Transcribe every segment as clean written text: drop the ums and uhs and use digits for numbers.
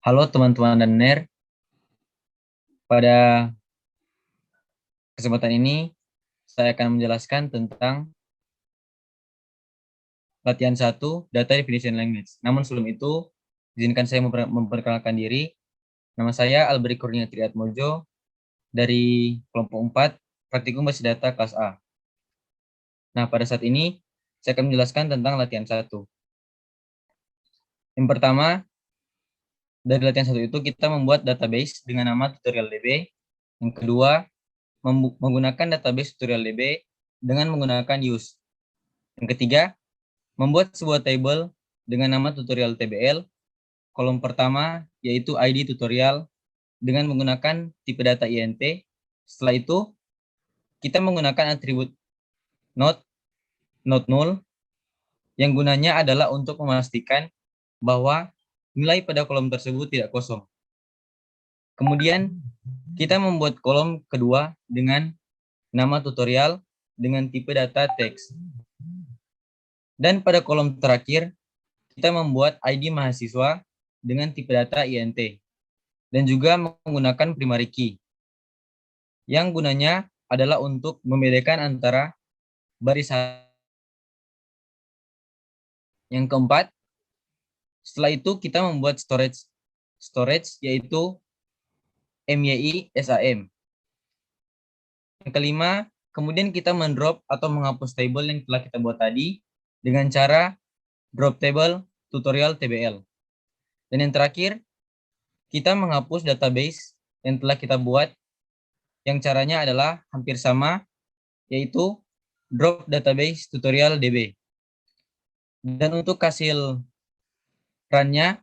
Halo teman-teman dan NER, pada kesempatan ini saya akan menjelaskan tentang latihan 1 Data Definition Language. Namun sebelum itu, izinkan saya memperkenalkan diri. Nama saya Alberi Kurnia Triatmojo dari kelompok 4 Praktikum Basis Data kelas A. Nah, pada saat ini saya akan menjelaskan tentang latihan 1. Yang pertama, dari latihan 1 itu kita membuat database dengan nama tutorial DB. Yang kedua, menggunakan database tutorial DB dengan menggunakan use. Yang ketiga, membuat sebuah table dengan nama tutorial TBL. Kolom pertama yaitu ID tutorial dengan menggunakan tipe data INT. Setelah itu, kita menggunakan atribut not null yang gunanya adalah untuk memastikan bahwa nilai pada kolom tersebut tidak kosong. Kemudian, kita membuat kolom kedua dengan nama tutorial dengan tipe data teks. Dan pada kolom terakhir, kita membuat ID mahasiswa dengan tipe data INT dan juga menggunakan primary key yang gunanya adalah untuk membedakan antara baris. Yang keempat, setelah itu kita membuat storage yaitu MYI SAM. Yang kelima, kemudian kita mendrop atau menghapus table yang telah kita buat tadi dengan cara drop table tutorial TBL. Dan yang terakhir, kita menghapus database yang telah kita buat yang caranya adalah hampir sama, yaitu drop database tutorial DB. Dan untuk hasil run-nya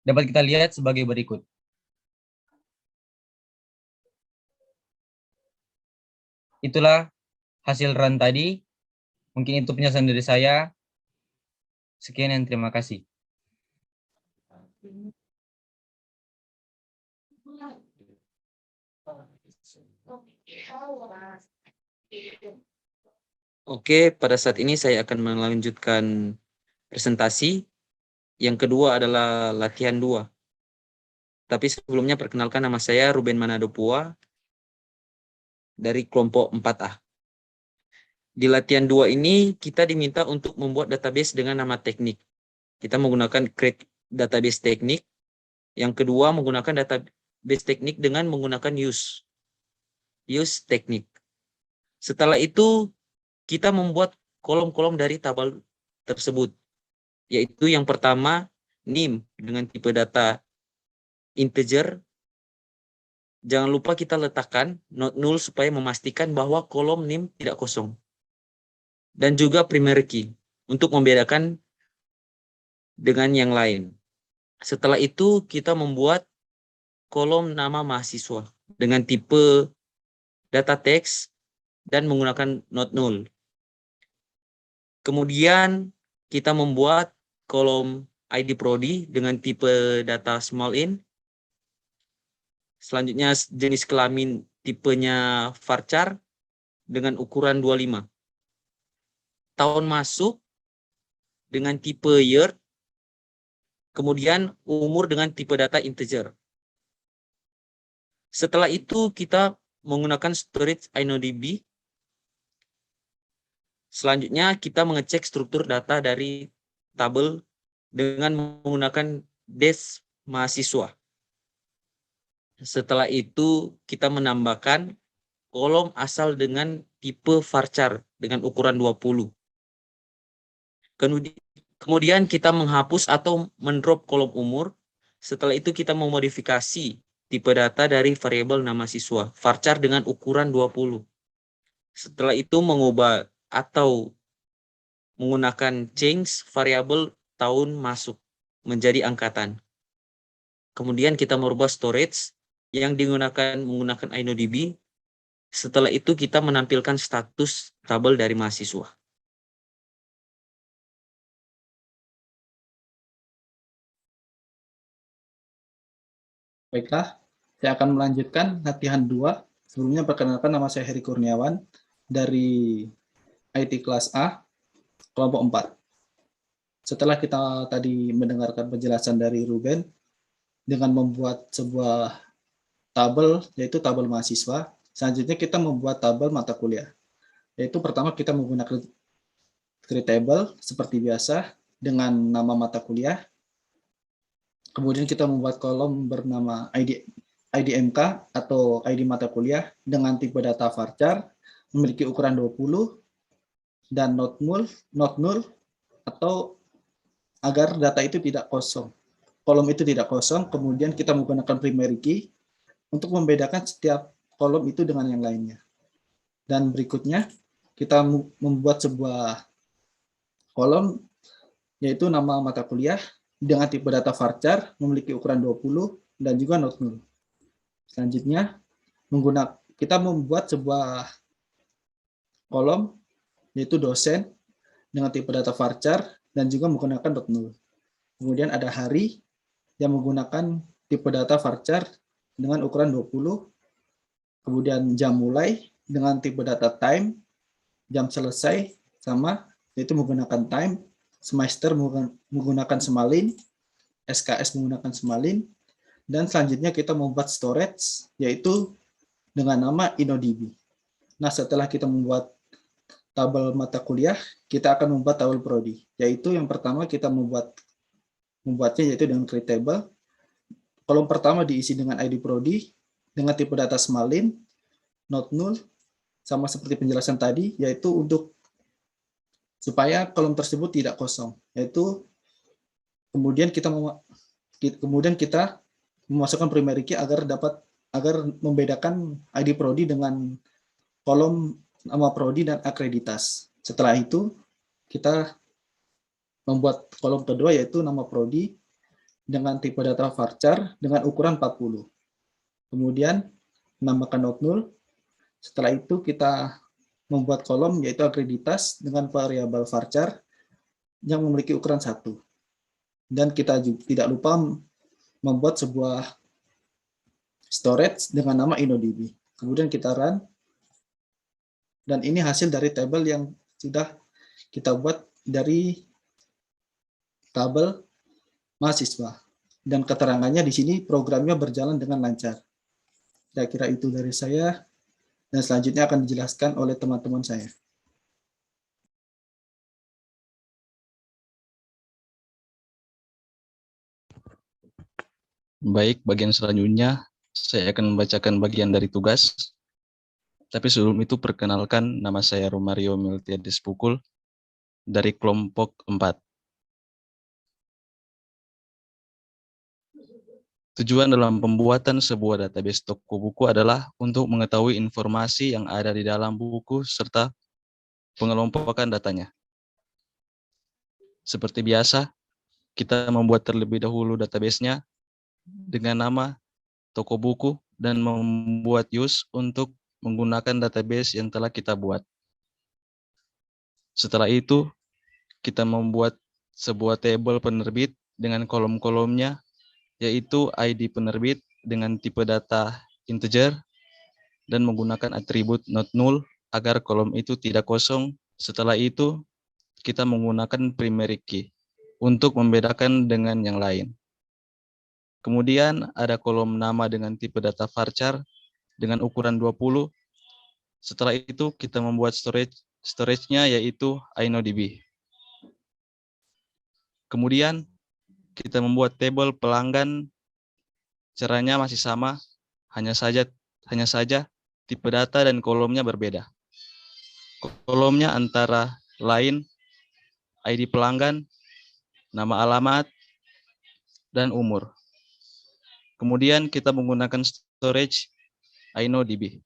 dapat kita lihat sebagai berikut. Itulah hasil run tadi. Mungkin itu penjelasan dari saya. Sekian dan terima kasih. Oke, pada saat ini saya akan melanjutkan presentasi. Yang kedua adalah latihan 2. Tapi sebelumnya perkenalkan, nama saya Ruben Manado Pua dari kelompok 4A. Di latihan 2 ini kita diminta untuk membuat database dengan nama teknik. Kita menggunakan create database teknik. Yang kedua menggunakan database teknik dengan menggunakan use teknik. Setelah itu kita membuat kolom-kolom dari tabel tersebut, yaitu yang pertama NIM dengan tipe data integer. Jangan lupa kita letakkan not null supaya memastikan bahwa kolom NIM tidak kosong. Dan juga primary key untuk membedakan dengan yang lain. Setelah itu kita membuat kolom nama mahasiswa dengan tipe data text dan menggunakan not null. Kemudian kita membuat kolom ID prodi dengan tipe data small in. Selanjutnya jenis kelamin tipenya varchar dengan ukuran 25. Tahun masuk dengan tipe year. Kemudian umur dengan tipe data integer. Setelah itu kita menggunakan storage InnoDB. Selanjutnya kita mengecek struktur data dari tabel dengan menggunakan dash mahasiswa. Setelah itu kita menambahkan kolom asal dengan tipe varchar dengan ukuran 20. Kemudian kita menghapus atau mendrop kolom umur. Setelah itu kita memodifikasi tipe data dari variabel nama siswa varchar dengan ukuran 20. Setelah itu mengubah atau menggunakan change variabel tahun masuk menjadi angkatan. Kemudian kita merubah storage yang menggunakan InnoDB. Setelah itu kita menampilkan status tabel dari mahasiswa. Baiklah, saya akan melanjutkan latihan 2. Sebelumnya perkenalkan, nama saya Heri Kurniawan dari IT kelas A, kelompok 4. setelah kita tadi mendengarkan penjelasan dari Ruben dengan membuat sebuah tabel, yaitu tabel mahasiswa, selanjutnya kita membuat tabel mata kuliah. Yaitu pertama kita menggunakan create table seperti biasa dengan nama mata kuliah. Kemudian kita membuat kolom bernama IDMK atau ID mata kuliah dengan tipe data varchar memiliki ukuran 20 dan not null atau agar data itu tidak kosong. Kolom itu tidak kosong, kemudian kita menggunakan primary key untuk membedakan setiap kolom itu dengan yang lainnya. Dan berikutnya kita membuat sebuah kolom yaitu nama mata kuliah dengan tipe data varchar memiliki ukuran 20 dan juga not null. Selanjutnya kita membuat sebuah kolom yaitu dosen dengan tipe data varchar dan juga menggunakan not null. Kemudian ada hari yang menggunakan tipe data varchar dengan ukuran 20. Kemudian jam mulai dengan tipe data time, jam selesai sama yaitu menggunakan time, semester menggunakan semalin, SKS menggunakan semalin, dan selanjutnya kita membuat storage yaitu dengan nama InnoDB. Nah, setelah kita membuat tabel mata kuliah, kita akan membuat tabel prodi, yaitu yang pertama kita membuatnya yaitu dengan create table. Kolom pertama diisi dengan ID prodi dengan tipe data semalin, not null, sama seperti penjelasan tadi, yaitu untuk supaya kolom tersebut tidak kosong, yaitu kemudian kita memasukkan primary key agar membedakan ID prodi dengan kolom nama prodi dan akreditas. Setelah itu kita membuat kolom kedua yaitu nama prodi dengan tipe data varchar dengan ukuran 40. Kemudian menambahkan not null. Setelah itu kita membuat kolom yaitu akreditas dengan variabel varchar yang memiliki ukuran 1. Dan kita juga tidak lupa membuat sebuah storage dengan nama InnoDB. Kemudian kita run. Dan ini hasil dari tabel yang sudah kita buat dari tabel mahasiswa. Dan keterangannya di sini programnya berjalan dengan lancar. Kira-kira itu dari saya. Dan selanjutnya akan dijelaskan oleh teman-teman saya. Baik, bagian selanjutnya saya akan membacakan bagian dari tugas. Tapi sebelum itu perkenalkan, nama saya Romario Miltiades Pukul dari kelompok 4. Tujuan dalam pembuatan sebuah database toko buku adalah untuk mengetahui informasi yang ada di dalam buku serta pengelompokan datanya. Seperti biasa, kita membuat terlebih dahulu database-nya dengan nama toko buku dan membuat use untuk menggunakan database yang telah kita buat. Setelah itu, kita membuat sebuah tabel penerbit dengan kolom-kolomnya, yaitu ID penerbit dengan tipe data integer dan menggunakan atribut not null agar kolom itu tidak kosong. Setelah itu, kita menggunakan primary key untuk membedakan dengan yang lain. Kemudian ada kolom nama dengan tipe data varchar dengan ukuran 20. Setelah itu kita membuat storage-nya yaitu InnoDB. Kemudian kita membuat tabel pelanggan, caranya masih sama, hanya saja tipe data dan kolomnya berbeda. Kolomnya antara lain ID pelanggan, nama alamat, dan umur. Kemudian kita menggunakan storage InnoDB.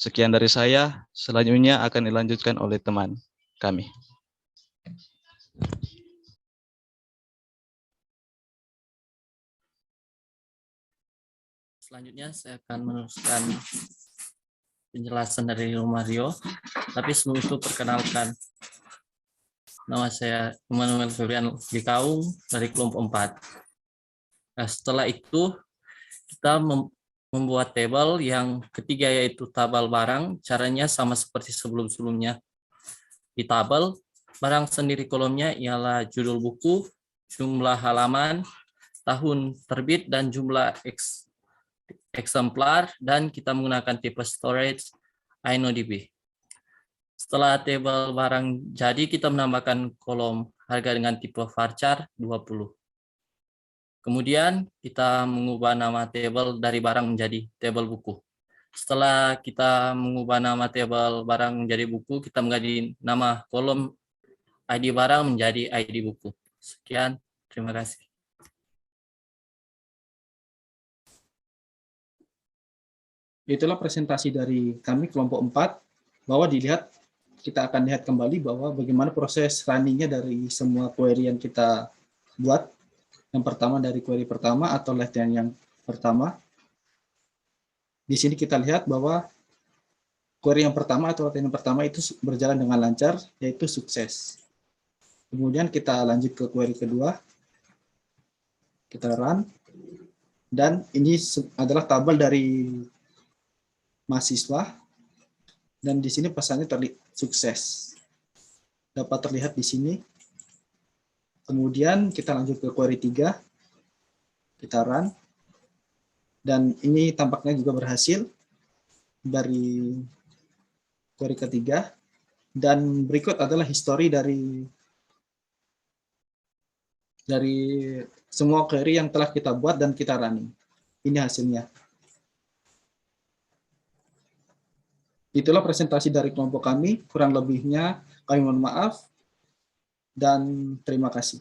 Sekian dari saya, selanjutnya akan dilanjutkan oleh teman kami. Selanjutnya saya akan meneruskan penjelasan dari Romario. Tapi sebelum itu perkenalkan, nama saya Immanuel Julian Dikaung dari kelompok 4. Nah, setelah itu kita membuat tabel yang ketiga yaitu tabel barang. Caranya sama seperti sebelum-sebelumnya. Di tabel Barang sendiri kolomnya ialah judul buku, jumlah halaman, tahun terbit, dan jumlah eksemplar, dan kita menggunakan tipe storage InnoDB. Setelah tabel barang jadi, kita menambahkan kolom harga dengan tipe varchar 20. Kemudian kita mengubah nama tabel dari barang menjadi tabel buku. Setelah kita mengubah nama tabel barang menjadi buku, kita mengganti nama kolom ID barang menjadi ID buku. Sekian, terima kasih. Itulah presentasi dari kami kelompok 4, bahwa kita akan lihat kembali bahwa bagaimana proses runningnya dari semua query yang kita buat. Yang pertama dari query pertama atau latihan yang pertama. Di sini kita lihat bahwa query yang pertama atau latihan yang pertama itu berjalan dengan lancar, yaitu sukses. Kemudian kita lanjut ke query kedua. Kita run. Dan ini adalah tabel dari mahasiswa. Dan di sini pesannya sukses. Dapat terlihat di sini. Kemudian kita lanjut ke query 3. Kita run. Dan ini tampaknya juga berhasil dari query ketiga. Dan berikut adalah history dari semua query yang telah kita buat dan kita running. Ini hasilnya. Itulah presentasi dari kelompok kami. Kurang lebihnya kami mohon maaf dan terima kasih.